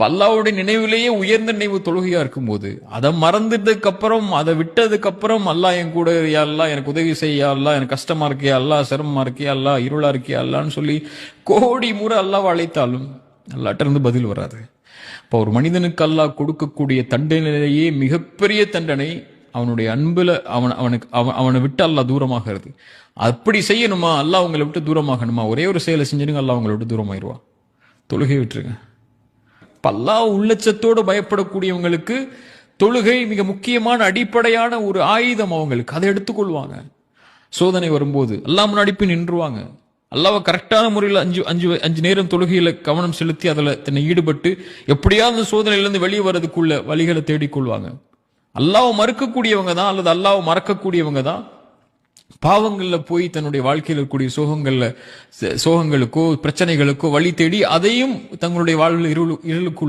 அல்லாஹ்வுடைய நினைவிலேயே உயர்ந்த நினைவு தொழுகையா இருக்கும்போது அதை மறந்துட்டதுக்கு அப்புறம் அதை விட்டதுக்கு அப்புறம் அல்லாஹ் என் கூட யா அல்லாஹ் எனக்கு உதவி செய்யா அல்லாஹ் எனக்கு கஷ்டமா இருக்கியா அல்லாஹ் சிரமமா இருக்கியா அல்லாஹ் இருளா இருக்கியா அல்லான்னு சொல்லி கோடி முறை அல்லாஹ் அழைத்தாலும் அல்லாஹ்ட்ட இருந்து பதில் வராது. இப்போ ஒரு மனிதனுக்கு அல்லாஹ் கொடுக்கக்கூடிய தண்டனையிலேயே மிகப்பெரிய தண்டனை அவனுடைய அன்புல அவனை விட்டு அல்லாஹ் தூரமாகிறது. அப்படி செய்யணுமா, அல்லாஹ் உங்களை விட்டு தூரமாகணுமா, ஒரே ஒரு செயலை செஞ்சுருங்க, அல்லாஹ் உங்களை விட்டு தூரமாயிருவான். தொழுகை விட்டுருங்க. அல்லாஹ் உள்ளச்சத்தோடு பயப்படக்கூடியவங்களுக்கு தொழுகை மிக முக்கியமான அடிப்படையான ஒரு ஆயுதம். அவங்களுக்கு அதை எடுத்துக்கொள்வாங்க. சோதனை வரும்போது அல்லாஹ் முன்னாடி போய் நின்றுவாங்க. அல்லாஹ்வை கரெக்டான முறையில் அஞ்சு நேரம் தொழுகையில கவனம் செலுத்தி அதில் தன்னை ஈடுபட்டு எப்படியாவது சோதனையிலிருந்து வெளியே வர்றதுக்குள்ள வழிகளை தேடிக்கொள்வாங்க. அல்லாஹ்வை மறுக்கக்கூடியவங்க தான் அல்லது அல்லாஹ்வை மறக்கக்கூடியவங்க தான் பாவங்கள்ல போய் தன்னுடைய வாழ்க்கையில் இருக்கக்கூடிய சோகங்களுக்கோ பிரச்சனைகளுக்கோ வழி தேடி அதையும் தங்களுடைய வாழ்வில் இருளுக்குள்